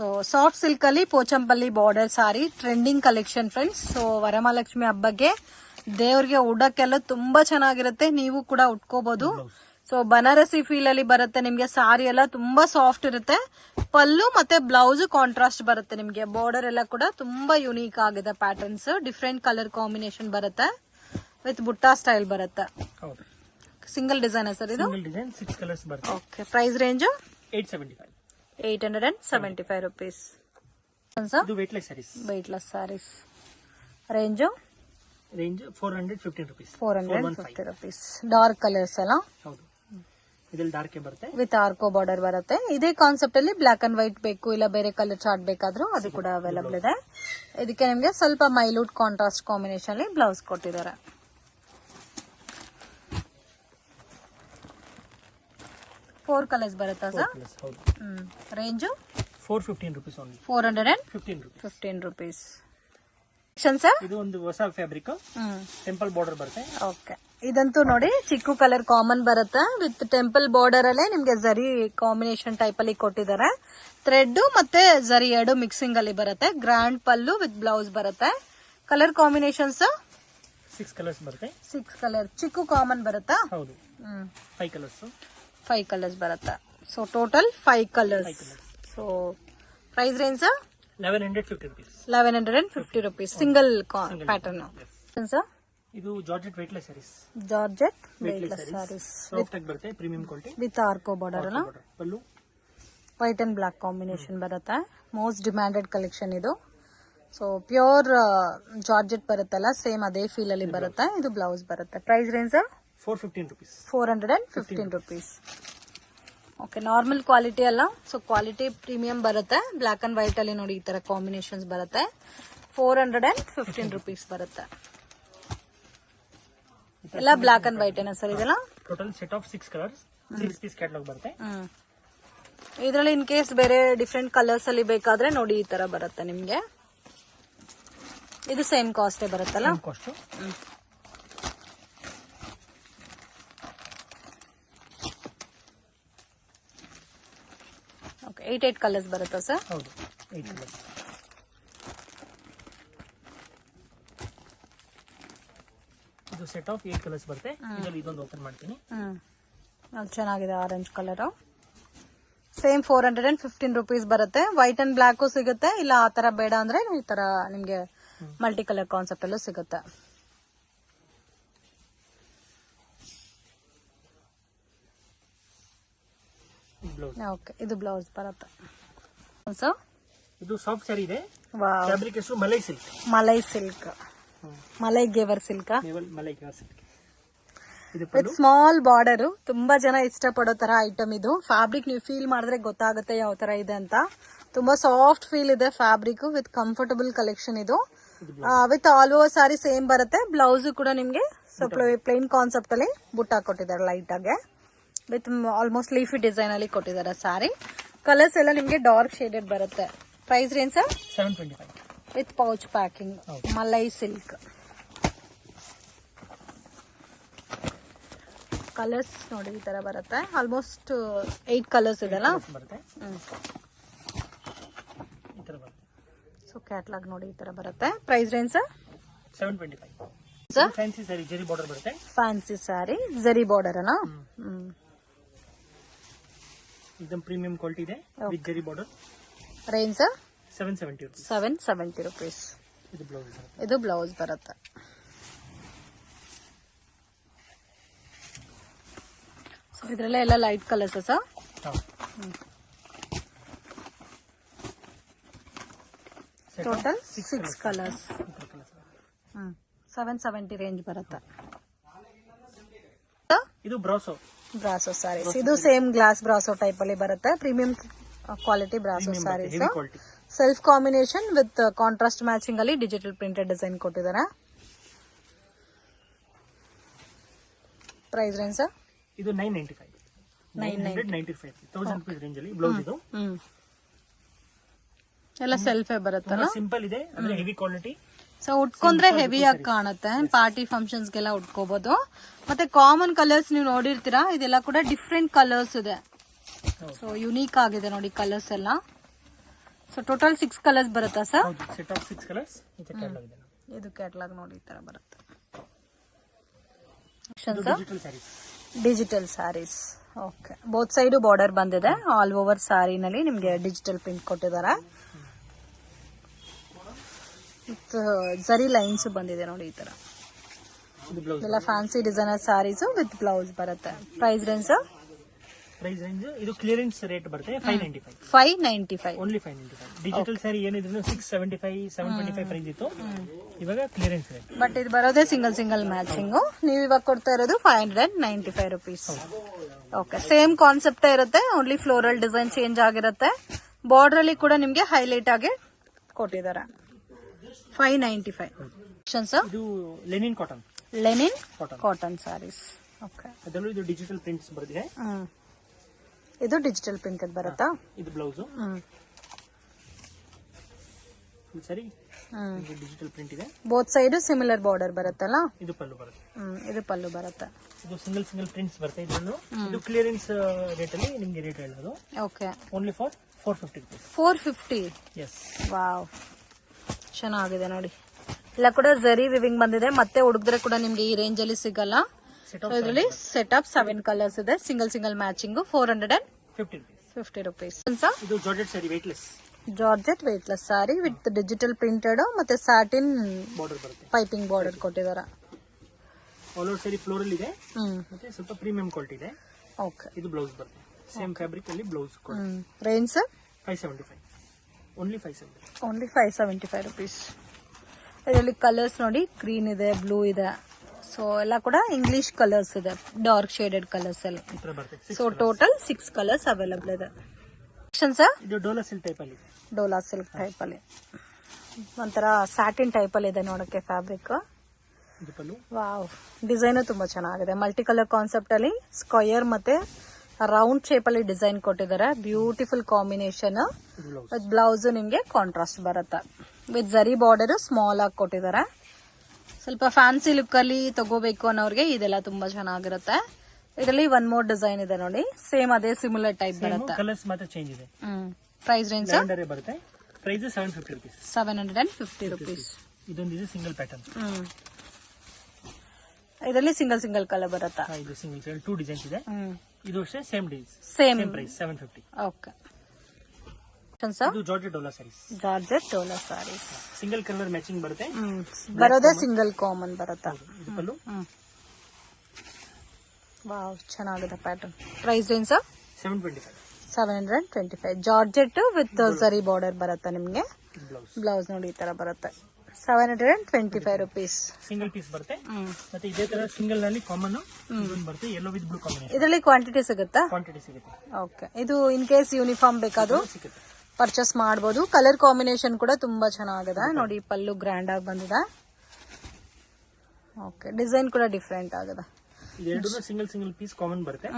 So soft silk ಅಲ್ಲಿ Pochampalli border sari trending collection friends. So Varamahalakshmi ಹಬ್ಬಕ್ಕೆ ದೇವ್ರಿಗೆ ಉಡಕ್ಕೆಲ್ಲ ತುಂಬಾ ಚೆನ್ನಾಗಿರುತ್ತೆ, ನೀವು ಕೂಡ ಉಟ್ಕೋಬಹುದು. ಸೊ ಬನಾರಸಿ ಫೀಲ್ ಅಲ್ಲಿ ಬರುತ್ತೆ ನಿಮ್ಗೆ. ಸಾರಿ ಎಲ್ಲ ತುಂಬಾ ಸಾಫ್ಟ್ ಇರುತ್ತೆ. ಪಲ್ಲು ಮತ್ತೆ ಬ್ಲೌಸ್ ಕಾಂಟ್ರಾಸ್ಟ್ ಬರುತ್ತೆ ನಿಮ್ಗೆ. ಬಾರ್ಡರ್ ಎಲ್ಲ ಕೂಡ ತುಂಬಾ ಯುನೀಕ್ ಆಗಿದೆ. ಪ್ಯಾಟರ್ನ್ಸ್ ಡಿಫ್ರೆಂಟ್ ಕಲರ್ ಕಾಂಬಿನೇಷನ್ ಬರುತ್ತೆ ವಿತ್ ಬುಟ್ಟಾ ಸ್ಟೈಲ್ ಬರುತ್ತೆ. ಸಿಂಗಲ್ ಡಿಸೈನ್ ಸರ್ ಇದು. Okay, price range 875 rupees. weightless sarees. range 450 rupees. 450 rupees. dark colors ಅಲ್ಲ. ಹೌದು, ಇದರಲ್ಲಿ ಡಾರ್ಕ್ ಬರುತ್ತೆ ವಿತ್ ಆರ್ಕೋ ಬಾರ್ಡರ್ ಬರುತ್ತೆ. ಇದೇ ಕಾನ್ಸೆಪ್ಟ್ ಅಲ್ಲಿ ಬ್ಲಾಕ್ ಅಂಡ್ ವೈಟ್ ಬೇಕು ಇಲ್ಲ ಬೇರೆ ಕಲರ್ ಚಾರ್ಟ್ ಬೇಕಾದ್ರೂ ಅದು ಕೂಡ ಅವೈಲಬಲ್ ಇದೆ. ಇದಕ್ಕೆ ನಿಮ್ಗೆ ಸ್ವಲ್ಪ ಮೈಲ್ಯೂಟ್ ಕಾಂಟ್ರಾಸ್ಟ್ ಕಾಂಬಿನೇಷನ್ ಅಲ್ಲಿ ಬ್ಲೌಸ್ ಕೊಟ್ಟಿದ್ದಾರೆ. ಫೋರ್ ಕಲರ್ಸ್ ಬರುತ್ತಾ sir? Range 415 rupees only. 415 rupees. Sir ಇದು ಒಂದು ಹೊಸ ಫ್ಯಾಬ್ರಿಕ್, ಟೆಂಪಲ್ ಬಾರ್ಡರ್ ಬರುತ್ತೆ. ಓಕೆ, ಇದಂತೂ ನೋಡಿ ಚಿಕ್ಕು ಕಲರ್ ಕಾಮನ್ ಬರುತ್ತೆ ವಿತ್ ಟೆಂಪಲ್ ಬಾರ್ಡರ್ ಅಲ್ಲೇ ನಿಮ್ಗೆ ಜರಿ ಕಾಂಬಿನೇಷನ್ ಟೈಪ್ ಅಲ್ಲಿ ಕೊಟ್ಟಿದ್ದಾರೆ. ಥ್ರೆಡ್ ಮತ್ತೆ ಜರಿ ಎರಡು ಮಿಕ್ಸಿಂಗ್ ಅಲ್ಲಿ ಬರುತ್ತೆ. ಗ್ರ್ಯಾಂಡ್ ಪಲ್ಲು ವಿತ್ ಬ್ಲೌಸ್ ಬರುತ್ತೆ. ಕಲರ್ ಕಾಂಬಿನೇಷನ್ಸ್ 6 ಕಲರ್ಸ್ ಬರುತ್ತೆ. 6 ಕಲರ್ ಚಿಕ್ಕು ಕಾಮನ್ ಬರುತ್ತಾ? ಹೌದು, 5 ಕಲರ್ಸ್. 5 ಕಲರ್ಸ್ ಬರುತ್ತೆ. So total 5 colours. So price range 1150 rupees. 1150 rupees. Single pattern sir. ಇದು georgette weightless sarees. Georgette weightless sarees soft ಆಗಿ ಬರುತ್ತೆ, ಪ್ರೀಮಿಯಂ ಕ್ವಾಲಿಟಿ ವಿತ್ ಆರ್ಕೋ ಬಾರ್ಡರ್ ಅಲ್ಲ. Pallu white and black combination ಬರುತ್ತೆ. ಮೋಸ್ಟ್ ಡಿಮ್ಯಾಂಡೆಡ್ ಕಲೆಕ್ಷನ್ ಇದು. So pure georgette ಬರುತ್ತಲ್ಲ, same ಅದೇ feel ಅಲ್ಲಿ ಬರುತ್ತೆ. ಇದು ಬ್ಲೌಸ್ ಬರುತ್ತೆ. Price range 415 rupees. 415 rupees. Okay, normal quality ಅಲ್ಲ, ಸೊ ಕ್ವಾಲಿಟಿ ಪ್ರೀಮಿಯಂ ಬರುತ್ತೆ. ಬ್ಲಾಕ್ ಅಂಡ್ ವೈಟ್ ಅಲ್ಲಿ ನೋಡಿ ಈ ತರ ಕಾಂಬಿನೇಷನ್ಸ್ ಬರುತ್ತೆ. 415 rupees ಬರುತ್ತೆ. ಎಲ್ಲ ಬ್ಲಾಕ್ ಅಂಡ್ ವೈಟ್ ಏನ ಸರ್ ಇದೆಲ್ಲ? Total set of 6 colours, 6 piece catalogue ಬರುತ್ತೆ. ಇದರಲ್ಲಿ ಇನ್ ಕೇಸ್ ಬೇರೆ ಡಿಫ್ರೆಂಟ್ ಕಲರ್ಸ್ ಅಲ್ಲಿ ಬೇಕಾದ್ರೆ ನೋಡಿ ಈ ತರ ಬರುತ್ತೆ ನಿಮ್ಗೆ. ಇದು ಸೇಮ್ ಕಾಸ್ಟ್ ಬರುತ್ತಲ್ಲ? ಕಾಸ್ಟ್. ಓಕೆ, 8 ಕಲರ್ಸ್ ಬರುತ್ತಾ ಸರ್? ಹೌದು, 8 ಕಲರ್ಸ್. ಇದು ಸೆಟ್ ಆಫ್ 8 ಕಲರ್ಸ್ ಬರುತ್ತೆ. ಇದರಲ್ಲಿ ಇದೊಂದು ಓಪನ್ ಮಾಡ್ತೀನಿ. ಅದು ಚೆನ್ನಾಗಿದೆ, ಆರೆಂಜ್ ಕಲರ್. ಸೇಮ್ 415 rupees ಬರುತ್ತೆ. ವೈಟ್ ಅಂಡ್ ಬ್ಲಾಕ್ ಸಿಗುತ್ತೆ. ಇಲ್ಲ ಆ ತರ ಬೇಡ ಅಂದ್ರೆ ಈ ತರ ನಿಮ್ಗೆ ಮಲ್ಟಿ ಕಲರ್ ಕಾನ್ಸೆಪ್ಟ್ ಅಲ್ಲೂ ಸಿಗುತ್ತೆ. ಓಕೆ, ಇದು ಬ್ಲೌಸ್ ಬರುತ್ತೆ. ಇದು ಸಾಫ್ಟ್ ಸ್ಯಾರಿ ಇದೆ. ಫ್ಯಾಬ್ರಿಕ್ ಹೆಸರು ಮಲೈ ಸಿಲ್ಕ್. ಮಲೈ ಸಿಲ್ಕ್, ಮಲೈ ಗೇವರ್ ಸಿಲ್ಕ್. ಮಲೈ ಗೇವರ್ ಸಿಲ್ಕ್ ವಿತ್ ಸ್ಮಾಲ್ ಬಾರ್ಡರ್. ತುಂಬಾ ಜನ ಇಷ್ಟಪಡೋ ತರ ಐಟಮ್ ಇದು. ಫ್ಯಾಬ್ರಿಕ್ ನೀವು ಫೀಲ್ ಮಾಡಿದ್ರೆ ಗೊತ್ತಾಗುತ್ತೆ ಯಾವ ತರ ಇದೆ ಅಂತ. ತುಂಬಾ ಸಾಫ್ಟ್ ಫೀಲ್ ಇದೆ ಫ್ಯಾಬ್ರಿಕ್ ವಿತ್ ಕಂಫರ್ಟಬಲ್ ಕಲೆಕ್ಷನ್ ಇದು. With all over sorry same ಬರುತ್ತೆ. ಬ್ಲೌಸ್ ಕೂಡ ನಿಮ್ಗೆ ಸ್ವಲ್ಪ ಪ್ಲೇನ್ ಕಾನ್ಸೆಪ್ಟ್ ಅಲ್ಲಿ ಬುಟ್ಟ ಕೊಟ್ಟಿದ್ದಾರೆ ಲೈಟ್ ಆಗಿ ವಿತ್ ಆಲ್ಮೋಸ್ಟ್ ಲೀಫಿ ಡಿಸೈನ್ ಅಲ್ಲಿ ಕೊಟ್ಟಿದ್ದಾರೆ ಸಾರಿ. ಕಲರ್ಸ್ ಎಲ್ಲ ನಿಮ್ಗೆ ಡಾರ್ಕ್ ಶೇಡೆಡ್ ಬರುತ್ತೆ. Price range sir? 725 with pouch packing. Malai silk. Colours ನೋಡಿ ಈ ತರ ಬರುತ್ತೆ. ಆಲ್ಮೋಸ್ಟ್ 8 ಕಲರ್ಸ್ ಇದೆಲ್ಲ. ಸೊ ಕ್ಯಾಟಲಾಗ್ ನೋಡಿ ಈ ತರ ಬರುತ್ತೆ. Price range sir? 725. Fancy sari zari border ಬರುತ್ತೆ. ಫ್ಯಾನ್ಸಿ ಸ್ಯಾರಿ ಜರಿ ಬಾರ್ಡರ್ ಅಲ್ಲ. एकदम ಪ್ರೀಮಿಯಂ ಕ್ವಾಲಿಟಿ ಇದೆ with zari border. Range sir? 770 rupees. 770 rupees. ಇದು ಬ್ಲೌಸ್ ಬರುತ್ತೆ. ಸೊ ಇದ್ರಲ್ಲ ಎಲ್ಲ light colours sir? Total 6 colours. 770 range ಬರುತ್ತೆ. ಇದು ಬ್ರಾಸೋ ಸಾರೀಸ್. ಇದು ಸೇಮ್ ಗ್ಲಾಸ್ ಬ್ರಾಸೋ ಟೈಪ್ ಅಲ್ಲಿ ಬರುತ್ತೆ. Premium quality brasso saris. Self combination with contrast matching ಅಲ್ಲಿ ಡಿಜಿಟಲ್ ಪ್ರಿಂಟೆಡ್ ಡಿಸೈನ್ ಕೊಟ್ಟಿದ್ದಾರೆ. Price range sir? ಇದು 995. 1000 rupees ರೇಂಜ್ ಅಲ್ಲಿ ಬ್ಲೌಸ್. ಇದು ಎಲ್ಲ ಸೆಲ್ಫೇ ಬರುತ್ತಲ್ಲ. ಸಿಂಪಲ್ ಇದೆ, ಅಂದ್ರೆ ಹೆವಿ ಕ್ವಾಲಿಟಿ. ಸೊ ಉಟ್ಕೊಂಡ್ರೆ ಹೆವಿ ಆಗಿ ಕಾಣುತ್ತೆ. ಪಾರ್ಟಿ ಫಂಕ್ಷನ್ಸ್ ಗೆಲ್ಲ ಉಟ್ಕೋಬಹುದು. ಮತ್ತೆ ಕಾಮನ್ ಕಲರ್ಸ್ ನೀವು ನೋಡಿರ್ತೀರಾ, ಇದೆಲ್ಲ ಕೂಡ ಡಿಫ್ರೆಂಟ್ ಕಲರ್ಸ್ ಇದೆ. ಸೊ ಯುನೀಕ್ ಆಗಿದೆ ನೋಡಿ ಕಲರ್ಸ್ ಎಲ್ಲ. ಸೊ ಟೋಟಲ್ 6 ಕಲರ್ಸ್ ಬರುತ್ತಾ ಸರ್? ಹೌದು, ಸೆಟ್ ಆಫ್ 6 ಕಲರ್ಸ್ ಇದು ಕ್ಯಾಟಲಾಗ್ ಇದೆ. ಇದು ಕ್ಯಾಟಲಾಗ್ ನೋಡಿ ಈ ತರ ಬರುತ್ತೆ. Digital saris. Digital saris. Okay, both side border ಬಂದಿದೆ. ಆಲ್ ಓವರ್ ಸ್ಯಾರಿನಲ್ಲಿ ನಿಮ್ಗೆ ಡಿಜಿಟಲ್ ಪ್ರಿಂಟ್ ಕೊಟ್ಟಿದ್ದಾರೆ. ಜರಿ ಲೈನ್ಸ್ ಬಂದಿದೆ ನೋಡಿ ಈ ತರ. ಇದು ಬ್ಲೌಸ್. ಎಲ್ಲ fancy designer saris with blouse ಬರುತ್ತೆ. ಪ್ರೈಸ್ ರೇಂಜ್ ಇದು ಕ್ಲಿಯರೆನ್ಸ್ ರೇಟ್ ಬರುತ್ತೆ 595. 595. ಓನ್ಲಿ 595. ಡಿಜಿಟಲ್ ಸ್ಯಾರಿ ಏನಿದ್ರು 675 725 ಪ್ರೈಸ್ ಇತ್ತು, ಇವಾಗ ಕ್ಲಿಯರೆನ್ಸ್ ರೇಟ್. ಬಟ್ ಇದು ಬರೋದೇ ಸಿಂಗಲ್ ಮ್ಯಾಚಿಂಗ್. ನೀವು ಇವಾಗ ಕೊಡ್ತಾ ಇರೋದು 595 ರುಪೀಸ್. ಓಕೆ, ಸೇಮ್ ಕಾನ್ಸೆಪ್ಟ್ ಇರುತ್ತೆ, ಓನ್ಲಿ ಫ್ಲೋರಲ್ ಡಿಸೈನ್ ಚೇಂಜ್ ಆಗಿರುತ್ತೆ. ಬಾರ್ಡರ್ ಅಲ್ಲಿ ಕೂಡ ನಿಮ್ಗೆ ಹೈಲೈಟ್ ಆಗಿ ಕೊಟ್ಟಿದ್ದಾರೆ. 595. ಇದು linen cotton. Linen cotton saris. Okay, ಅದರಲ್ಲೂ ಇದು ಡಿಜಿಟಲ್ ಪ್ರಿಂಟ್ಸ್ ಬರ್ತಿದೆ. ಇದು ಡಿಜಿಟಲ್ ಪ್ರಿಂಟ್ ಬರುತ್ತಾ? ಇದು ಬ್ಲೌಸ್. ಸರಿ, ಡಿಜಿಟಲ್ ಪ್ರಿಂಟ್ ಇದೆ. ಬೋತ್ ಸೈಡ್ ಸಿಮಿಲರ್ ಬಾರ್ಡರ್ ಬರುತ್ತಲ್ಲ. ಇದು ಪಲ್ಲು ಬರುತ್ತೆ. ಇದು ಪಲ್ಲು ಬರುತ್ತೆ. ಇದು ಸಿಂಗಲ್ ಪ್ರಿಂಟ್ಸ್ ಬರುತ್ತೆ. ಇದನ್ನು ಇದು ಕ್ಲಿಯರೆನ್ಸ್ ರೇಟ್ ಅಲ್ಲಿ ನಿಮಗೆ ರೇಟ್ ಹೇಳೋದು. Okay, only for 450 rupees. 450. Yes. Wow, ಚೆನ್ನಾಗಿದೆ ನೋಡಿ. ಇಲ್ಲ ಕೂಡ ಜರಿ ವಿವಿಂಗ್ ಬಂದಿದೆ. ಮತ್ತೆ ಹುಡುಗರೆ ಕೂಡ ನಿಮ್ಗೆ ಈ ರೇಂಜ್ ಅಲ್ಲಿ ಸಿಗಲ್ಲ. ಇದರಲ್ಲಿ ಸೆಟ್ ಆಫ್ 7 ಕಲರ್ಸ್ ಇದೆ. Single matching 450 rupees. ಇದು georgette sari, weightless. Georgette weightless sari with digital printed ಮತ್ತೆ ಸ್ಯಾಟಿನ್ ಬಾರ್ಡರ್ ಬರುತ್ತೆ. ಪೈಪಿಂಗ್ ಬಾರ್ಡರ್ ಕೊಟ್ಟಿದ್ದಾರೆ. ಆಲ್ ಓವರ್ ಸ್ಯಾರಿ ಫ್ಲೋರಲ್ ಇದೆ, ಮತ್ತೆ ಸ್ವಲ್ಪ ಪ್ರೀಮಿಯಂ ಕ್ವಾಲಿಟಿ ಇದೆ. ಓಕೆ, ಇದು ಬ್ಲೌಸ್ ಬರುತ್ತೆ. ಸೇಮ್ ಫ್ಯಾಬ್ರಿಕ್ ಅಲ್ಲಿ ಬ್ಲೌಸ್ ಕೊಡಿ. ರೇಂಜ್ 575. ಓನ್ಲಿ 575. Only 575 rupees. ಇದರಲ್ಲಿ ಕಲರ್ಸ್ ನೋಡಿ, ಗ್ರೀನ್ ಇದೆ, ಬ್ಲೂ ಇದೆ. ಸೊ ಎಲ್ಲ ಕೂಡ ಇಂಗ್ಲಿಷ್ ಕಲರ್ಸ್ ಇದೆ, ಡಾರ್ಕ್ ಶೇಡೆಡ್ ಕಲರ್ಸ್ ಎಲ್ಲ. ಸೊ ಟೋಟಲ್ 6 ಕಲರ್ಸ್ ಅವೈಲಬಲ್ ಇದೆ. ಸರ್, ಇದು ಡೋಲಾ ಸಿಲ್ಕ್ ಟೈಪ್ ಅಲ್ಲಿ. ಡೋಲಾ ಸಿಲ್ಕ್ ಟೈಪ್ ಅಲ್ಲಿ ಒಂಥರ ಸ್ಯಾಟಿನ್ ಟೈಪ್ ಅಲ್ಲಿ ಇದೆ ನೋಡಕ್ಕೆ ಫ್ಯಾಬ್ರಿಕ್. ವಾವ್, ಡಿಸೈನ್ ತುಂಬಾ ಚೆನ್ನಾಗಿದೆ. ಮಲ್ಟಿ ಕಲರ್ ಕಾನ್ಸೆಪ್ಟ್ ಅಲ್ಲಿ ಸ್ಕ್ವಯರ್ ಮತ್ತೆ ರೌಂಡ್ ಶೇಪ್ ಅಲ್ಲಿ ಡಿಸೈನ್ ಕೊಟ್ಟಿದ್ದಾರೆ. Beautiful combination. ವಿತ್ ಬ್ಲೌಸ್ ನಿಮ್ಗೆ ಕಾಂಟ್ರಾಸ್ಟ್ ಬರುತ್ತೆ. ವಿತ್ ಜರಿ ಬಾರ್ಡರ್ ಸ್ಮಾಲ್ ಆಗಿ ಕೊಟ್ಟಿದ್ದಾರೆ. ಸ್ವಲ್ಪ ಫ್ಯಾನ್ಸಿ ಲುಕ್ ಅಲ್ಲಿ ತಗೋಬೇಕು ಅನ್ನೋರಿಗೆ ಇದೆಲ್ಲ ತುಂಬಾ ಚೆನ್ನಾಗಿರುತ್ತೆ. ಇದರಲ್ಲಿ 1 more ಡಿಸೈನ್ ಇದೆ ನೋಡಿ, ಸೇಮ್ ಅದೇ ಸಿಮಿಲರ್ ಟೈಪ್ ಬರುತ್ತೆ. ಕಲರ್ಸ್ ಮಾತ್ರ ಚೇಂಜ್ ಇದೆ. ಪ್ರೈಸ್ ರೇಂಜ್ ಬರುತ್ತೆ. Price 750 rupees. 750 rupees. ಇದೊಂದು ಸಿಂಗಲ್ ಪ್ಯಾಟರ್ನ್. ಇದರಲ್ಲಿ ಸಿಂಗಲ್ ಕಲರ್ ಬರುತ್ತಾ? ಇದು ಸಿಂಗಲ್ 2 ಡಿಸೈನ್ಸ್ ಇದೆ. ಇದು ಅಷ್ಟೇ ಸೇಮ್ ಪ್ರೈಸ್ 750. ಓಕೆ. ಇದು georgette dola saris. Georgette dola saris. Single colour matching ಬರುತ್ತೆ. ಬರೋದೇ ಸಿಂಗಲ್ ಕಾಮನ್ ಬರುತ್ತಾ? ಇದು ಪಲ್ಲು. ವಾವ್, ಚೆನ್ನಾಗಿದೆ pattern. Price range 725. 725. Georgette with zari border ಬರುತ್ತೆ ನಿಮ್ಗೆ. ಬ್ಲೌಸ್ ನೋಡಿ ಈ ತರ ಬರುತ್ತೆ. 725 rupees. ಸಿಂಗಲ್ ಪೀಸ್ ಬರುತ್ತೆ. ಮತ್ತೆ ಇದೇ ತರ ಸಿಂಗಲ್ ನಲ್ಲಿ ಕಾಮನ್ ಬರುತ್ತೆ, ಯೆಲ್ಲೋ ವಿತ್ ಬ್ಲೂ ಕಾಂಬಿನೇಷನ್. ಇದರಲ್ಲಿ ಕ್ವಾಂಟಿಟಿ ಸಿಗುತ್ತಾ? ಕ್ವಾಂಟಿಟಿ ಸಿಗುತ್ತೆ. ಓಕೆ, ಇದು ಇನ್ ಕೇಸ್ ಯೂನಿಫಾರ್ಮ್ ಬೇಕಾದ್ರೂ ಪರ್ಚೇಸ್ ಮಾಡಬಹುದು. ಕಲರ್ ಕಾಂಬಿನೇಷನ್ ಕೂಡ ತುಂಬಾ ಚೆನ್ನಾಗಿದೆ ನೋಡಿ. ಪಲ್ಲು ಗ್ರ್ಯಾಂಡ್ ಆಗಿ ಬಂದಿದೆ. ಓಕೆ, ಡಿಸೈನ್ ಕೂಡ ಡಿಫ್ರೆಂಟ್ ಆಗಿದೆ. ಇದೆರಡು ಸಿಂಗಲ್ ಪೀಸ್ ಕಾಮನ್ ಬರುತ್ತೆ.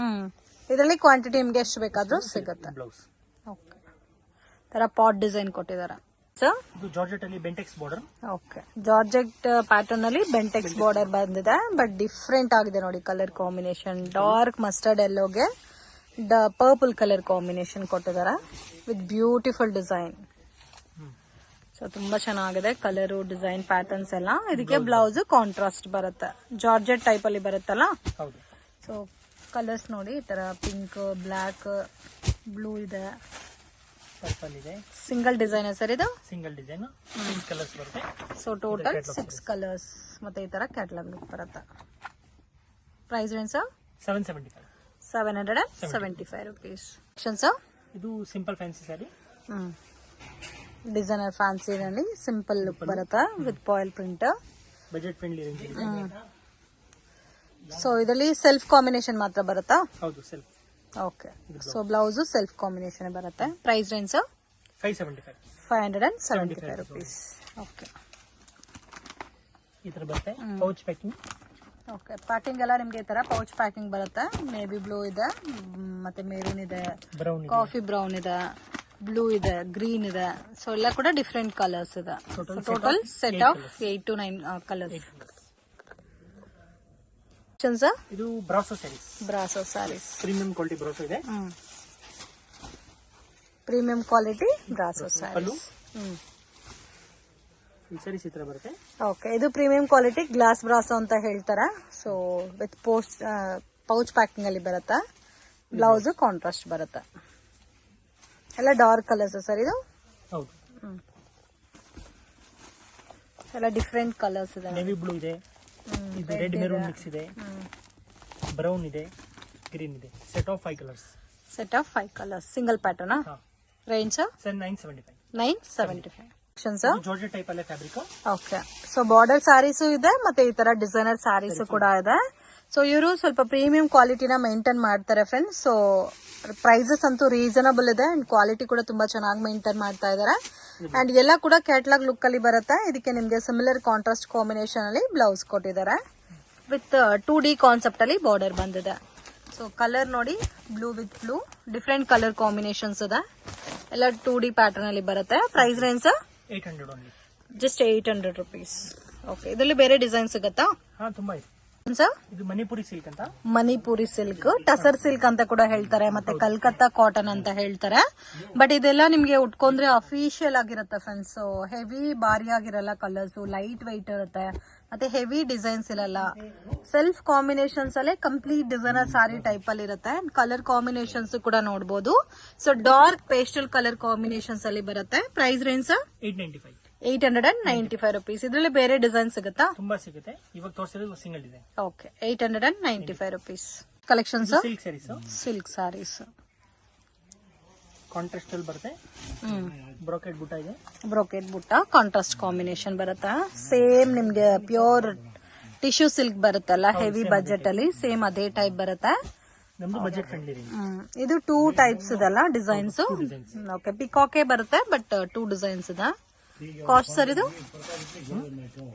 ಇದರಲ್ಲಿ ಕ್ವಾಂಟಿಟಿ ನಿಮ್ಗೆ ಎಷ್ಟು ಬೇಕಾದ್ರೂ ಸಿಗುತ್ತೆ. ಬ್ಲೌಸ್. ಓಕೆ, ತರ ಪಾಟ್ ಡಿಸೈನ್ ಕೊಟ್ಟಿದ್ದಾರೆ. ಇದು ಜಾರ್ಜೆಟ್ ಅಲ್ಲಿ Bentex border. Okay, georgette pattern ಅಲ್ಲಿ ಬೆಂಟೆಕ್ಸ್ ಬಾರ್ಡರ್ ಬಂದಿದೆ. ಬಟ್ ಡಿಫ್ರೆಂಟ್ ಆಗಿದೆ ನೋಡಿ ಕಲರ್ ಕಾಂಬಿನೇಷನ್. ಡಾರ್ಕ್ ಮಸ್ಟರ್ಡ್ ಎಲ್ಲೋಗೆ ಪರ್ಪಲ್ ಕಲರ್ ಕಾಂಬಿನೇಷನ್ ಕೊಟ್ಟಿದ್ದಾರೆ ವಿತ್ ಬ್ಯೂಟಿಫುಲ್ ಡಿಸೈನ್. ಸೊ ತುಂಬಾ ಚೆನ್ನಾಗಿದೆ ಕಲರ್, ಡಿಸೈನ್, ಪ್ಯಾಟರ್ನ್ಸ್ ಎಲ್ಲ. ಇದಕ್ಕೆ ಬ್ಲೌಸ್ ಕಾಂಟ್ರಾಸ್ಟ್ ಬರುತ್ತೆ. ಜಾರ್ಜೆಟ್ ಟೈಪ್ ಅಲ್ಲಿ ಬರುತ್ತಲ್ಲ. ಸೊ ಕಲರ್ಸ್ ನೋಡಿ, ಈ ತರ ಪಿಂಕ್, ಬ್ಲಾಕ್, ಬ್ಲೂ ಇದೆ, ಪರ್ಪಲ್ ಇದೆ. ಸಿಂಗಲ್ ಡಿಸೈನ್ ಸರ್ ಇದು? ಸಿಂಗಲ್ ಡಿಸೈನ್ 6 ಕಲರ್ಸ್ ಬರುತ್ತೆ. So total 6 colours. ಮತ್ತೆ ಈ ತರ ಕ್ಯಾಟಲಾಗ್ ಲುಕ್ ಬರುತ್ತೆ. Price range 775. 775 rupees. ಇದು simple fancy saree. Designer fancy ನಲ್ಲಿ ಸಿಂಪಲ್ ಲುಕ್ ಬರುತ್ತೆ with foil print. Budget friendly range ಇದೆ. ಸೊ ಇದರಲ್ಲಿ ಸೆಲ್ಫ್ ಕಾಂಬಿನೇಷನ್ ಮಾತ್ರ ಬರುತ್ತಾ? ಹೌದು, self. Okay, so blouse self combination ಬರುತ್ತೆ. Price range 575. 575 rupees. ಓಕೆ, ಈ ತರ ಬರುತ್ತೆ. Pouch packing. ಓಕೆ, ಪ್ಯಾಕಿಂಗ್ ಎಲ್ಲ ನಿಮ್ಗೆ ಈ ತರ ಪೌಚ್ ಪ್ಯಾಕಿಂಗ್ ಬರುತ್ತೆ. ನೇವಿ ಬ್ಲೂ ಇದೆ, ಮತ್ತೆ ಮೆರೂನ್ ಇದೆ, ಕಾಫಿ ಬ್ರೌನ್ ಇದೆ, ಬ್ಲೂ ಇದೆ, ಗ್ರೀನ್ ಇದೆ. ಸೊ ಎಲ್ಲ ಕೂಡ ಡಿಫ್ರೆಂಟ್ ಕಲರ್ಸ್ ಇದೆ. Total set of 8 to 9 colours. ಇದು brasso sarees. Brasso sarees premium quality brasso ಇದೆ. Premium quality brasso pallu sarees. Full sarees ಈ ತರ ಬರುತ್ತೆ. ಓಕೆ, ಇದು ಪ್ರೀಮಿಯಂ ಕ್ವಾಲಿಟಿ ಗ್ಲಾಸ್ ಬ್ರಾಸೋ ಅಂತ ಹೇಳ್ತಾರ. ಸೊ ವಿತ್ ಪೌಚ್ ಪ್ಯಾಕಿಂಗ್ ಅಲ್ಲಿ ಬರುತ್ತಾ. ಬ್ಲೌಸ್ ಕಾಂಟ್ರಾಸ್ಟ್ ಬರುತ್ತೆ. ಎಲ್ಲ ಡಾರ್ಕ್ ಕಲರ್ಸ್ ಸರ್ ಇದು. ಹೌದು, ಎಲ್ಲ ಡಿಫ್ರೆಂಟ್ ಕಲರ್ಸ್ ಇದೆ. ನೇವಿ ಬ್ಲೂ ಇದೆ, ಇದು ರೆಡ್ ಮೆರೂನ್ ಮಿಕ್ಸ್ ಇದೆ, ಬ್ರೌನ್ ಇದೆ, ಗ್ರೀನ್ ಇದೆ. Set of 5 colours. Set of 5 colours. Single pattern. Range sir 975. 975. Georgette type ಅಲ್ಲೇ fabric. Okay, so border sarees ಇದೆ ಮತ್ತೆ ಈ ತರ ಡಿಸೈನರ್ ಸ್ಯಾರೀಸು ಕೂಡ ಇದೆ. ಸೊ ಇವರು ಸ್ವಲ್ಪ ಪ್ರೀಮಿಯಂ ಕ್ವಾಲಿಟಿನ ಮೇಂಟೈನ್ ಮಾಡ್ತಾರೆ ಫ್ರೆಂಡ್ಸ್. ಸೊ ಪ್ರೈಸಸ್ ಅಂತೂ ರೀಸನಬಲ್ ಇದೆ ಅಂಡ್ ಕ್ವಾಲಿಟಿ ಕೂಡ ತುಂಬಾ ಚೆನ್ನಾಗಿ ಮೇಂಟೈನ್ ಮಾಡ್ತಾ ಇದಾರೆ. ಅಂಡ್ ಎಲ್ಲ ಕೂಡ ಕ್ಯಾಟ್ಲಾಗ್ ಲುಕ್ ಅಲ್ಲಿ ಬರುತ್ತೆ. ಇದಕ್ಕೆ ನಿಮ್ಗೆ ಸಿಮಿಲರ್ ಕಾಂಟ್ರಾಸ್ಟ್ ಕಾಂಬಿನೇಷನ್ ಅಲ್ಲಿ ಬ್ಲೌಸ್ ಕೊಟ್ಟಿದ್ದಾರೆ ವಿತ್ 2D ಕಾನ್ಸೆಪ್ಟ್ ಅಲ್ಲಿ ಬಾರ್ಡರ್ ಬಂದಿದೆ. ಸೊ ಕಲರ್ ನೋಡಿ, blue with blue, different colour combinations ಇದೆ. ಎಲ್ಲ 2D ಪ್ಯಾಟರ್ನ್ ಅಲ್ಲಿ ಬರುತ್ತೆ. Price range 800 only. Just 800 rupees. Okay, ಇದರಲ್ಲಿ ಬೇರೆ ಡಿಸೈನ್ ಸಿಗುತ್ತಾ ತುಂಬಾ ಇದೆ ಸರ್? ಇದು ಮಣಿಪುರಿ ಸಿಲ್ಕ್ ಅಂತ. ಮಣಿಪುರಿ ಸಿಲ್ಕ್, ಟಸರ್ ಸಿಲ್ಕ್ ಅಂತ ಕೂಡ ಹೇಳ್ತಾರೆ, ಮತ್ತೆ ಕಲ್ಕತ್ತಾ ಕಾಟನ್ ಅಂತ ಹೇಳ್ತಾರೆ. ಬಟ್ ಇದೆಲ್ಲ ನಿಮ್ಗೆ ಉಟ್ಕೊಂಡ್ರೆ ಅಫಿಷಿಯಲ್ ಆಗಿರುತ್ತೆ ಫ್ರೆಂಡ್ಸ್. ಹೆವಿ ಭಾರಿ ಆಗಿರಲ್ಲ, ಕಲರ್ಸ್ ಲೈಟ್ ವೈಟ್ ಇರುತ್ತೆ, ಮತ್ತೆ ಹೆವಿ ಡಿಸೈನ್ಸ್ ಇರಲ್ಲ. ಸೆಲ್ಫ್ ಕಾಂಬಿನೇಷನ್ಸ್ ಅಲ್ಲೇ ಕಂಪ್ಲೀಟ್ ಡಿಸೈನರ್ ಸಾರಿ ಟೈಪ್ ಅಲ್ಲಿ ಇರುತ್ತೆ. ಕಲರ್ ಕಾಂಬಿನೇಷನ್ಸ್ ಕೂಡ ನೋಡಬಹುದು. So dark pastel colour combinations ಅಲ್ಲಿ ಬರುತ್ತೆ. Price range 895. 895 ರುಪೀಸ್. ಇದರಲ್ಲಿ ಬೇರೆ ಡಿಸೈನ್ ಸಿಗುತ್ತಾ? ತುಂಬಾ ಸಿಗುತ್ತೆ. ಇವಾಗ ತೋರಿಸಿರೋದು single design. Okay, 895 rupees. Collections silk sarees. Silk sarees contrast ಅಲ್ಲಿ ಬರುತ್ತೆ. ಬ್ರೋಕೆಟ್ ಬುಟ್ಟ ಇದೆ. ಬ್ರೋಕೆಟ್ ಬುಟ್ಟ ಕಾಂಟ್ರಾಸ್ಟ್ ಕಾಂಬಿನೇಷನ್ ಬರುತ್ತಾ. ಸೇಮ್ ನಿಮ್ಗೆ ಪ್ಯೂರ್ ಟಿಶ್ಯೂ ಸಿಲ್ಕ್ ಬರುತ್ತಲ್ಲ, ಹೆವಿ ಬಜೆಟ್ ಅಲ್ಲಿ ಸೇಮ್ ಅದೇ ಟೈಪ್ ಬರುತ್ತೆ. ನಮ್ದು ಬಜೆಟ್ ಫ್ರೆಂಡ್ಲಿ ರೇಂಜ್. ಇದು 2 ಟೈಪ್ಸ್ ಇದೆಲ್ಲ ಡಿಸೈನ್ಸ್. ಓಕೆ, ಪಿಕಾಕೆ ಬರುತ್ತೆ ಬಟ್ 2 ಡಿಸೈನ್ಸ್ ಇದೆ. ಕಾಸ್ಟ್ ಸರ್ ಇದು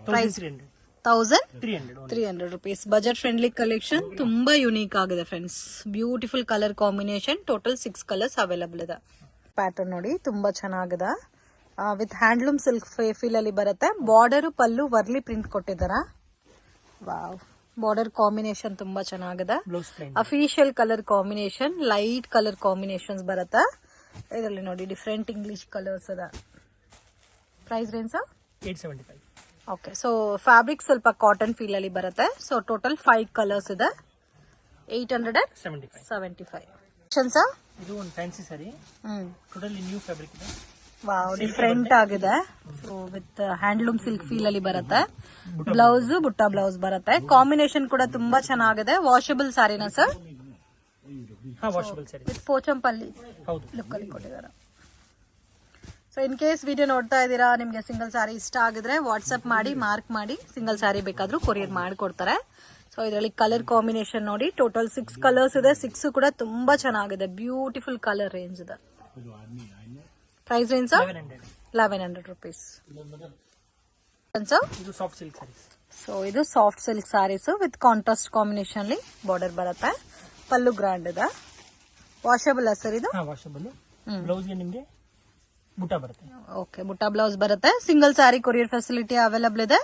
price 1300 rupees. Budget friendly collection, ತುಂಬಾ ಯುನೀಕ್ ಆಗಿದೆ friends. Beautiful colour combination. Total 6 colours available ಇದೆ. ಪ್ಯಾಟರ್ನ್ ನೋಡಿ, ತುಂಬಾ ಚೆನ್ನಾಗಿದೆ. ವಿತ್ ಹ್ಯಾಂಡ್ಲೂಮ್ ಸಿಲ್ಕ್ ಫೀಲ್ ಅಲ್ಲಿ ಬರುತ್ತೆ. ಬಾರ್ಡರ್ ಪಲ್ಲು ವರ್ಲಿ ಪ್ರಿಂಟ್ ಕೊಟ್ಟಿದ್ದಾರೆ. ವಾವ್, ಬಾರ್ಡರ್ ಕಾಂಬಿನೇಷನ್ ತುಂಬಾ ಚೆನ್ನಾಗಿದೆ. Official colour combination, light colour combinations ಬರುತ್ತೆ. ಇದರಲ್ಲಿ ನೋಡಿ ಡಿಫ್ರೆಂಟ್ ಇಂಗ್ಲಿಷ್ ಕಲರ್ಸ್ ಇದೆ. Price range 875. Okay, so fabric ಸ್ವಲ್ಪ ಕಾಟನ್ ಫೀಲ್ ಅಲ್ಲಿ ಬರುತ್ತೆ. ಸೊ ಟೋಟಲ್ 5 ಕಲರ್ಸ್ ಇದೆ. 875. ಇದು ಒಂದು ಫ್ಯಾನ್ಸಿ ಸಾರಿ. ಟೋಟಲಿ ನ್ಯೂ ಫ್ಯಾಬ್ರಿಕ್ ಇದೆ. ವಾವ್, ಡಿಫ್ರೆಂಟ್ ಆಗಿದೆ. So with handloom silk feel ಅಲ್ಲಿ ಬರುತ್ತೆ. ಬ್ಲೌಸ್ ಬುಟ್ಟ ಬ್ಲೌಸ್ ಬರುತ್ತೆ. ಕಾಂಬಿನೇಷನ್ ಕೂಡ ತುಂಬಾ ಚೆನ್ನಾಗಿದೆ. ವಾಷಬಲ್ ಸಾರಿನಾ sir? Washable sari with Pochampalli look ಅಲ್ಲಿ ಕೊಟ್ಟಿದ್ದಾರೆ. ಸೊ ಇನ್ ಕೇಸ್ ವಿಡಿಯೋ ನೋಡ್ತಾ ಇದ್ದೀರಾ, ನಿಮ್ಗೆ ಸಿಂಗಲ್ ಸಾರಿ ಇಷ್ಟ ಆಗಿದ್ರೆ ವಾಟ್ಸ್ಆಪ್ ಮಾಡಿ, ಮಾರ್ಕ್ ಮಾಡಿ. ಸಿಂಗಲ್ ಸಾರಿ ಬೇಕಾದ್ರೂ ಕೊರಿಯರ್ ಮಾಡಿಕೊಡ್ತಾರೆ. ಸೊ ಇದರಲ್ಲಿ ಕಲರ್ ಕಾಂಬಿನೇಷನ್ ನೋಡಿ, ಟೋಟಲ್ 6 ಕಲರ್ಸ್ ಇದೆ. 6 ಕೂಡ ತುಂಬಾ ಚೆನ್ನಾಗಿದೆ. ಬ್ಯೂಟಿಫುಲ್ ಕಲರ್ ರೇಂಜ್ ಇದೆ. Price range 1100 rupees. ಇದು ಸಾಫ್ಟ್ ಸಿಲ್ಕ್ ಸಾರೀಸ್. ಸೊ ಇದು soft silk saris with contrast combination ಅಲ್ಲಿ ಬಾರ್ಡರ್ ಬರುತ್ತೆ. ಪಲ್ಲು ಗ್ರ್ಯಾಂಡ್ ಇದೆ. ವಾಷಬಲ್ ಸರ್ ಇದು? ವಾಷಬಲ್. ಬ್ಲೌಸ್ಗೆ ನಿಮ್ಗೆ ಬುಟ್ಟ ಬರುತ್ತೆ. ಓಕೆ, ಬುಟ್ಟ ಬ್ಲೌಸ್ ಬರುತ್ತೆ. Single sari courier facility available ಇದೆ.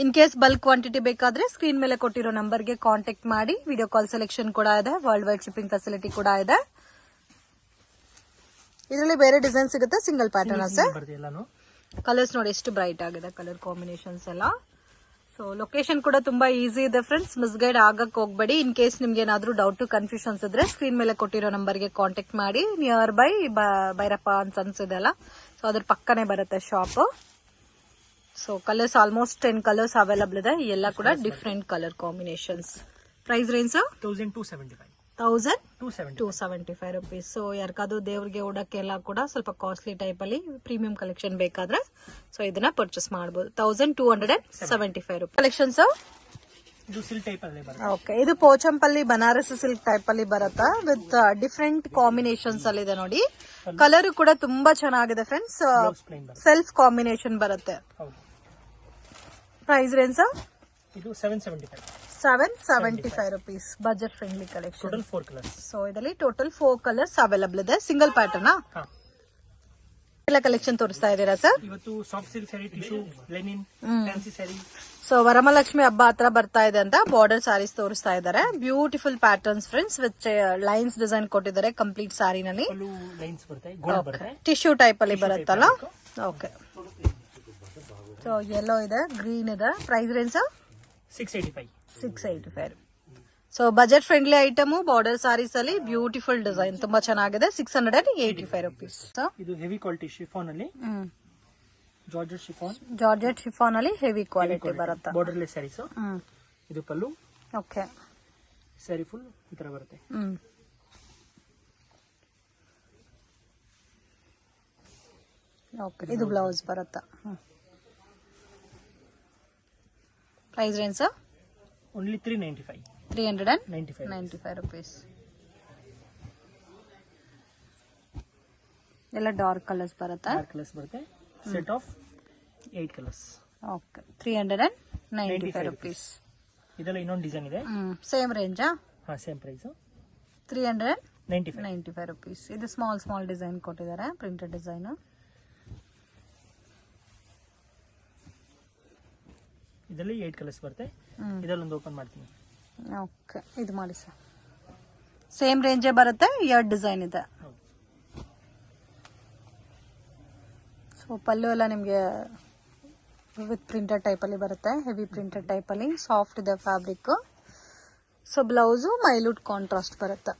ಇನ್ ಕೇಸ್ ಬಲ್ಕ್ ಕ್ವಾಂಟಿಟಿ ಬೇಕಾದ್ರೆ ಸ್ಕ್ರೀನ್ ಮೇಲೆ ಕೊಟ್ಟಿರೋ ನಂಬರ್ಗೆ ಕಾಂಟ್ಯಾಕ್ಟ್ ಮಾಡಿ. ವಿಡಿಯೋ ಕಾಲ್ ಸೆಲೆಕ್ಷನ್ ಕೂಡ ಇದೆ. ವರ್ಲ್ಡ್ ವೈಡ್ ಶಿಪ್ಪಿಂಗ್ ಫೆಸಿಲಿಟಿ ಕೂಡ ಇದೆ. ಇದರಲ್ಲಿ ಬೇರೆ ಡಿಸೈನ್ ಸಿಗುತ್ತೆ. Single pattern sir. ಕಲರ್ಸ್ ನೋಡಿ ಎಷ್ಟು ಬ್ರೈಟ್ ಆಗಿದೆ, ಕಲರ್ ಕಾಂಬಿನೇಷನ್ಸ್ ಎಲ್ಲ. ಸೊ ಲೊಕೇಶನ್ ಕೂಡ ತುಂಬಾ ಈಸಿ ಇದೆ ಫ್ರೆಂಡ್ಸ್. ಮಿಸ್ಗೈಡ್ ಆಗಕ್ ಹೋಗ್ಬೇಡಿ. ಇನ್ ಕೇಸ್ ನಿಮ್ಗೆ ಏನಾದ್ರೂ ಡೌಟ್ ಕನ್ಫ್ಯೂಷನ್ಸ್ ಇದ್ರೆ ಸ್ಕ್ರೀನ್ ಮೇಲೆ ಕೊಟ್ಟಿರೋ ನಂಬರ್ಗೆ ಕಾಂಟ್ಯಾಕ್ಟ್ ಮಾಡಿ. ನಿಯರ್ ಬೈ ಭೈರಪ್ಪ ಸನ್ಸ್ ಇದೆಲ್ಲ, ಸೊ ಅದ್ರ ಪಕ್ಕನೆ ಬರುತ್ತೆ shop. So colours almost 10 colours available ಇದೆ. ಎಲ್ಲ ಕೂಡ different colour combinations. Price range 1275 rupees. So ಯಾರಿಗಾದ್ರೂ ದೇವ್ರಿಗೆ ಉಡಕ್ಕೆಲ್ಲ ಕೂಡ ಸ್ವಲ್ಪ ಕಾಸ್ಟ್ಲಿ ಟೈಪ್ ಅಲ್ಲಿ ಪ್ರೀಮಿಯಂ ಕಲೆಕ್ಷನ್ ಬೇಕಾದ್ರೆ ಸೊ ಇದನ್ನ ಪರ್ಚೇಸ್ ಮಾಡಬಹುದು. 1275 ರುಪೀಸ್. ಕಲೆಕ್ಷನ್ಸ್ ಓಕೆ, ಇದು ಪೋಚಂಪಲ್ಲಿ ಬನಾರಸ್ ಸಿಲ್ಕ್ ಟೈಪ್ ಅಲ್ಲಿ ಬರುತ್ತಾ ವಿತ್ ಡಿಫ್ರೆಂಟ್ ಕಾಂಬಿನೇಷನ್ಸ್ ಅಲ್ಲಿ ಇದೆ ನೋಡಿ. ಕಲರ್ ಕೂಡ ತುಂಬಾ ಚೆನ್ನಾಗಿದೆ ಫ್ರೆಂಡ್ಸ್. ಸೆಲ್ಫ್ ಕಾಂಬಿನೇಷನ್ ಬರುತ್ತೆ. ಪ್ರೈಸ್ ರೇಂಜ್ ಇದು 775. 775 rupees. Budget friendly collection. Total 4 colours. So ಇದರಲ್ಲಿ ಟೋಟಲ್ 4 ಕಲರ್ಸ್ ಅವೈಲಬಲ್ ಇದೆ. ಸಿಂಗಲ್ ಪ್ಯಾಟರ್ನ್ ಎಲ್ಲ ಕಲೆಕ್ಷನ್ ತೋರಿಸ್ತಾ ಇದ್ದೀರಾ ಸರ್? ಇವತ್ತು soft silk sari, tissue, Lenin, fancy sari. So Varamahalakshmi ಹಬ್ಬ ಹತ್ರ ಬರ್ತಾ ಇದೆ ಅಂತ ಬಾರ್ಡರ್ ಸಾರೀಸ್ ತೋರಿಸ್ತಾ ಇದ್ದಾರೆ. Beautiful patterns friends with lines design ಕೊಟ್ಟಿದ್ದಾರೆ ಕಂಪ್ಲೀಟ್ ಸಾರಿನಲ್ಲಿ. ಲೈನ್ಸ್ ಬರುತ್ತೆ, ಗೋಲ್ಡ್ ಬರುತ್ತೆ, ಟಿಶ್ಯೂ ಟೈಪ್ ಅಲ್ಲಿ ಬರುತ್ತಲ್ಲ. ಓಕೆ. ಸೊ ಯೆಲ್ಲೋ ಇದೆ, ಗ್ರೀನ್ ಇದೆ. Price range 685. So budget friendly item border saris ಅಲ್ಲಿ ಬ್ಯೂಟಿಫುಲ್ ಡಿಸೈನ್ ತುಂಬಾ ಚೆನ್ನಾಗಿದೆ. 685 rupees. ಇದು ಹೆವಿ ಕ್ವಾಲಿಟಿ ಶಿಫಾನ್ ಅಲ್ಲಿ, ಜಾರ್ಜೆಟ್ ಶಿಫಾನ್ ಅಲ್ಲಿ ಹೆವಿ ಕ್ವಾಲಿಟಿ ಬರುತ್ತೆ. ಬಾರ್ಡರ್ಲೆಸ್ ಸ್ಯಾರೀಸ್. ಇದು ಪಲ್ಲು. ಓಕೆ. ಸ್ಯಾರಿ ಫುಲ್ ಈ ತರ ಬರುತ್ತೆ. ಓಕೆ. ಇದು ಬ್ಲೌಸ್ ಬರುತ್ತೆ. Price range only 395. 395 rupees. ಎಲ್ಲ ಡಾರ್ಕ್ ಕಲರ್ಸ್ ಬರುತ್ತೆ. Set of 8 colours. Okay. 395 rupees. ಇದೆಲ್ಲ ಇನ್ನೊಂದು ಡಿಸೈನ್ ಇದೆ. ಸೇಮ್ ರೇಂಜಾ? ಹಾ, ಸೇಮ್ ಪ್ರೈಸ್. 395 rupees. ಇದು ಸ್ಮಾಲ್ ಡಿಸೈನ್ ಕೊಟ್ಟಿದ್ದಾರೆ, ಪ್ರಿಂಟೆಡ್ ಡಿಸೈನ್. ಇದರಲ್ಲಿ 8 ಕಲರ್ಸ್ ಬರುತ್ತೆ. ಇದರಲ್ಲಿ ಒಂದು ಓಪನ್ ಮಾಡ್ತೀನಿ. ಓಕೆ. ಇದು ಮಾಡಿ ಸರ್. ಸೇಮ್ ರೇಂಜೇ ಬರುತ್ತೆ, 2 ಡಿಸೈನ್ ಇದೆ. ಸೊ ಪಲ್ಲು ಎಲ್ಲ ನಿಮಗೆ ವಿತ್ ಪ್ರಿಂಟೆಡ್ ಟೈಪ್ ಅಲ್ಲಿ ಬರುತ್ತೆ, ಹೆವಿ ಪ್ರಿಂಟೆಡ್ ಟೈಪ್ ಅಲ್ಲಿ. ಸಾಫ್ಟ್ ಇದೆ ಫ್ಯಾಬ್ರಿಕ್. ಸೊ ಬ್ಲೌಸು ಮೈಲ್ಯೂಟ್ ಕಾಂಟ್ರಾಸ್ಟ್ ಬರುತ್ತೆ.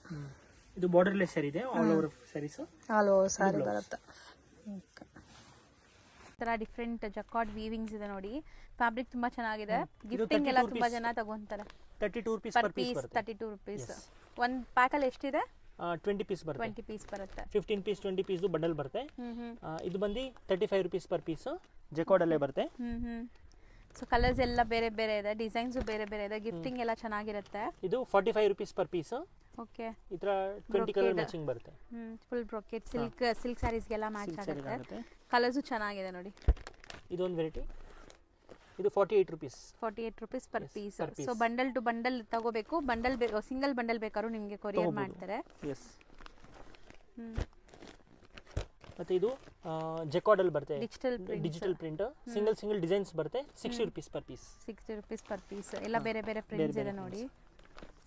ಇದು ಬಾರ್ಡರ್ಲೆಸ್ ಸ್ಯಾರಿ ಇದೆ, all over saris, all over sari ಬರುತ್ತೆ. ಓಕೆ. ತರ ಡಿಫ್ರೆಂಟ್ ಜಕಾರ್ಡ್ ವೀವಿಂಗ್ಸ್ ಇದೆ ನೋಡಿ. ಫ್ಯಾಬ್ರಿಕ್ ತುಂಬಾ ಚೆನ್ನಾಗಿದೆ. ಗಿಫ್ಟಿಂಗ್ ಎಲ್ಲ ತುಂಬಾ ಜನ ತಗೊಂತಾರೆ. 32 rupees per per piece ಬರುತ್ತೆ. 32 rupees. ಒಂದು ಪ್ಯಾಕ್ ಅಲ್ಲಿ ಎಷ್ಟಿದೆ? 20 ಪೀಸ್ ಬರುತ್ತೆ. 20 ಪೀಸ್ ಬರುತ್ತೆ. 15 ಪೀಸ್ 20 ಪೀಸ್ ಬಂಡಲ್ ಬರುತ್ತೆ. ಇದು ಬಂದು 35 rupees per piece. ಜಕಾರ್ಡ್ ಅಲ್ಲೇ ಬರುತ್ತೆ. ಸೊ ಕಲರ್ಸ್ ಎಲ್ಲ ಬೇರೆ ಬೇರೆ ಇದೆ, ಡಿಸೈನ್ಸ್ ಬೇರೆ ಬೇರೆ ಇದೆ. ಗಿಫ್ಟಿಂಗ್ ಎಲ್ಲ ಚೆನ್ನಾಗಿರುತ್ತೆ. ಇದು 45 rupees per piece. ಓಕೆ. ಈ ತರ 20 ಕಲರ್ ಮ್ಯಾಚಿಂಗ್ ಬರುತ್ತೆ. ಫುಲ್ ಬ್ರೊಕೆಟ್ ಸಿಲ್ಕ್ ಸ್ಯಾರೀಸ್ ಗೆಲ್ಲ ಮ್ಯಾಚ್ ಆಗುತ್ತೆ. ಕಲರ್ಸ್ ಚೆನ್ನಾಗಿದೆ ನೋಡಿ. ಇದೊಂದು ವೆರೈಟಿ. ಇದು 48 rupees. 48 rupees per piece. ಸೊ ಬಂಡಲ್ ಟು ಬಂಡಲ್ ತಗೋಬೇಕು. ಬಂಡಲ್ ಸಿಂಗಲ್ ಬಂಡಲ್ ಬೇಕಾದ್ರೂ ನಿಮಗೆ ಕೊರಿಯರ್ ಮಾಡ್ತಾರೆ. ಎಸ್. ಮತ್ತೆ ಇದು ಜಕಾರ್ಡ್ ಅಲ್ಲಿ ಬರುತ್ತೆ, ಡಿಜಿಟಲ್ ಪ್ರಿಂಟ್. ಸಿಂಗಲ್ ಡಿಸೈನ್ಸ್ ಬರುತ್ತೆ. 60 rupees per piece. 60 rupees per piece. ಎಲ್ಲ ಬೇರೆ ಬೇರೆ ಪ್ರಿಂಟ್ಸ್ ಇದೆ ನೋಡಿ.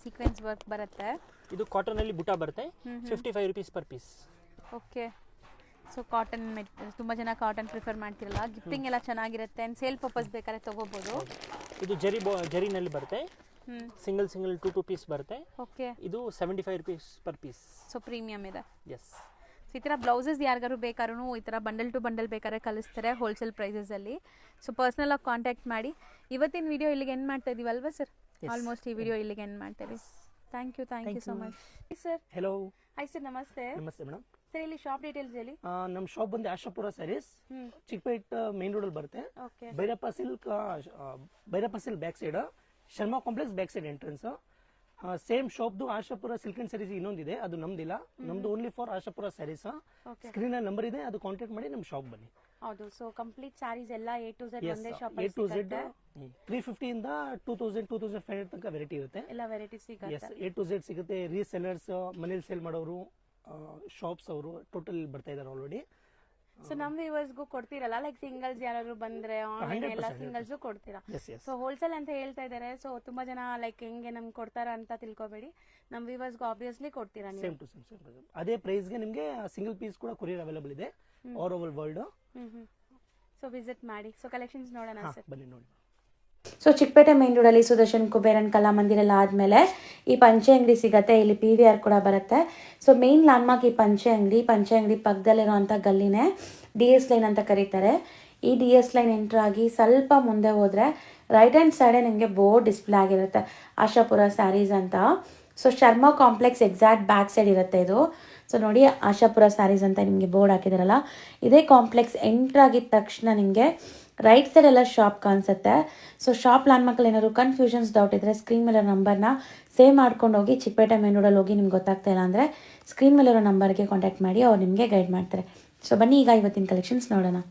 ಸೀಕ್ವೆನ್ಸ್ ವರ್ಕ್ ಬರುತ್ತೆ. ಇದು ಕಾಟನ್ ಅಲ್ಲಿ ಬುಟಾ ಬರುತ್ತೆ. 55 rupees per piece. Okay. So cotton ತುಂಬಾ ಜನ ಕಾಟನ್ ಪ್ರಿಫರ್ ಮಾಡ್ತಿರಲ್ಲ. ಗಿಫ್ಟಿಂಗ್ ಎಲ್ಲ ಚೆನ್ನಾಗಿರುತ್ತೆ. ಸೇಲ್ ಪರ್ಪಸ್ ಬೇಕಾದ್ರೆ ತಗೋಬಹುದು. ಇದು ಜರಿನಲ್ಲಿ ಬರುತ್ತೆ. ಸಿಂಗಲ್ 2 ಪೀಸ್ ಬರುತ್ತೆ. ಓಕೆ. ಇದು 75 rupees per piece. So premium ಇದೆ. ಎಸ್. ಈ ತರ ಬ್ಲೌಸಸ್ ಯಾರಿಗಾರು ಬೇಕಾದ್ರೂ ಈ ತರ ಬಂಡಲ್ ಟು ಬಂಡಲ್ ಬೇಕಾದ್ರೆ ಕಳಿಸ್ತಾರೆ ಹೋಲ್ಸೇಲ್ ಪ್ರೈಸಸ್ ಅಲ್ಲಿ. ಸೊ ಪರ್ಸನಲ್ ಆಗಿ ಕಾಂಟ್ಯಾಕ್ಟ್ ಮಾಡಿ. ಇವತ್ತಿನ ವಿಡಿಯೋ ಇಲ್ಲಿಗೆ ಎಂಡ್ ಮಾಡ್ತಾ ಇದೀವಿ ಅಲ್ವಾ ಸರ್? ಆಲ್ಮೋಸ್ಟ್ ಈ ವಿಡಿಯೋ ಇಲ್ಲಿಗೆ ಎಂಡ್ ಮಾಡ್ತೀವಿ. Thank you so much sir. Hello. Hi sir, ನಮಸ್ತೆ. ನಮಸ್ತೆ ಮೇಡಮ್. ಸರ್ ಇಲ್ಲಿ ಶಾಪ್ ಡೀಟೇಲ್ಸ್ ಹೇಳಿ. ನಮ್ಮ ಶಾಪ್ ಬಂದು Ashapura sarees, Chickpet main road ಅಲ್ಲಿ ಬರುತ್ತೆ. Okay. Bhairappa silk back side, Sharma complex back side entrance. Same ಶಾಪ್ದು ಆಶಾಪುರ ಸಿಲ್ಕ್ ಅಂಡ್ ಸ್ಯಾರೀಸ್ ಇನ್ನೊಂದಿದೆ, ಅದು ನಮ್ದಿಲ್ಲ. ನಮ್ದು only for Ashapura saris. Screen number ಇದೆ, ಅದು ಕಾಂಟ್ಯಾಕ್ಟ್ ಮಾಡಿ ನಮ್ಮ ಶಾಪ್ ಬನ್ನಿ. ಹೌದು. ಸೊ ಕಂಪ್ಲೀಟ್ ಸ್ಯಾರೀಸ್ ಎಲ್ಲ A to Z ಒಂದೇ ಶಾಪ್ A to Z 350 ಇಂದ 2500 ತನಕ ವೆರೈಟಿ ಇರುತ್ತೆ. ಎಲ್ಲ ವೆರೈಟೀಸ್ ಸಿಗುತ್ತೆ. A to Z ಸಿಗುತ್ತೆ. ರೀಸೆಲ್ಲರ್ಸ್, ಮನೇಲಿ ಸೇಲ್ ಮಾಡೋರು, ಶಾಪ್ಸ್ ಅವರು ಟೋಟಲ್ ಬರ್ತಾ ಇದ್ದಾರೆ ಆಲ್ರೆಡಿ. ಸೊ ನಮ್ ವ್ಯೂವರ್ಸ್ಗೂ ಕೊಡ್ತೀರಲ್ಲ, ಲೈಕ್ ಸಿಂಗಲ್ಸ್ ಯಾರು ಬಂದ್ರೆ ಆನ್ಲೈನ್ ಎಲ್ಲ ಸಿಂಗಲ್ಸ್ ಕೊಡ್ತೀರಾ? ಸೊ ಹೋಲ್ಸೇಲ್ ಅಂತ ಹೇಳ್ತಾ ಇದಾರೆ. ಸೊ ತುಂಬಾ ಜನ ಲೈಕ್ ಹೆಂಗೆ ನಮ್ಗೆ ಕೊಡ್ತಾರ ಅಂತ ತಿಳ್ಕೊಬೇಡಿ. ನಮ್ ವ್ಯೂವರ್ಸ್ಗೂ ಆಬ್ವಿಯಸ್ಲಿ ಕೊಡ್ತೀರಾ ನೀವು? ಸೇಮ್ ಟು ಸೇಮ್ ಅದೇ ಪ್ರೈಸ್ಗೆ ನಿಮಗೆ ಸಿಂಗಲ್ ಪೀಸ್ ಕೂಡ ಕೊರಿಯರ್ ಅವೈಲೇಬಲ್ ಇದೆ all over world. So visit ಮಾಡಿ. ಸೊ ಕಲೆಕ್ಷನ್ಸ್ ನೋಡೋಣ ಸರ್, ಬನ್ನಿ ನೋಡಿ. ಸೊ ಚಿಕ್ಕಪೇಟೆ ಮೇನ್ ರೋಡಲ್ಲಿ ಸುದರ್ಶನ್ ಕುಬೇರನ್ ಕಲಾಮಂದಿರ ಎಲ್ಲ ಆದಮೇಲೆ ಈ ಪಂಚೆ ಅಂಗಡಿ ಸಿಗುತ್ತೆ. ಇಲ್ಲಿ PVR ಕೂಡ ಬರುತ್ತೆ. ಸೊ ಮೇನ್ ಲ್ಯಾಂಡ್ಮಾರ್ಕ್ ಈ ಪಂಚೆ ಅಂಗಡಿ ಪಕ್ಕದಲ್ಲಿರುವಂಥ ಗಲ್ಲಿನೇ DS ಲೈನ್ ಅಂತ ಕರೀತಾರೆ. ಈ DS ಲೈನ್ ಎಂಟ್ರ್ ಆಗಿ ಸ್ವಲ್ಪ ಮುಂದೆ ಹೋದರೆ ರೈಟ್ ಹ್ಯಾಂಡ್ ಸೈಡೇ ನಿಮಗೆ ಬೋರ್ಡ್ ಡಿಸ್ಪ್ಲೇ ಆಗಿರುತ್ತೆ, ಆಶಾಪುರ ಸ್ಯಾರೀಸ್ ಅಂತ. So Sharma complex exact back side ಇರುತ್ತೆ ಇದು. ಸೊ ನೋಡಿ, ಆಶಾಪುರ ಸ್ಯಾರೀಸ್ ಅಂತ ನಿಮಗೆ ಬೋರ್ಡ್ ಹಾಕಿದಾರಲ್ಲ, ಇದೇ ಕಾಂಪ್ಲೆಕ್ಸ್ ಎಂಟ್ರ್ ಆಗಿದ ತಕ್ಷಣ ನಿಮಗೆ ರೈಟ್ ಸೈಡ್ ಎಲ್ಲ ಶಾಪ್ ಕಾಣಿಸುತ್ತೆ. ಸೊ ಶಾಪ್ ಲ್ಯಾಂಡ್ಮಾರ್ಕಲ್ಲಿ ಏನಾದ್ರು ಕನ್ಫ್ಯೂಷನ್ಸ್ ಡೌಟ್ ಇದ್ದರೆ ಸ್ಕ್ರೀನ್ ಮೇಲೆ ನಂಬರ್ನ ಸೇವ್ ಮಾಡ್ಕೊಂಡು ಹೋಗಿ. ಚಿಕ್ಕಪೇಟೆ ಮೇನ್ ರೋಡಲ್ಲಿ ಹೋಗಿ ನಿಮ್ಗೆ ಗೊತ್ತಾಗ್ತಾ ಇಲ್ಲ ಅಂದರೆ ಸ್ಕ್ರೀನ್ ಮೇಲಿರೋ ನಂಬರ್ಗೆ ಕಾಂಟ್ಯಾಕ್ಟ್ ಮಾಡಿ, ಅವ್ರು ನಿಮಗೆ ಗೈಡ್ ಮಾಡ್ತಾರೆ. ಸೊ ಬನ್ನಿ ಈಗ ಇವತ್ತಿನ ಕಲೆಕ್ಷನ್ಸ್ ನೋಡೋಣ.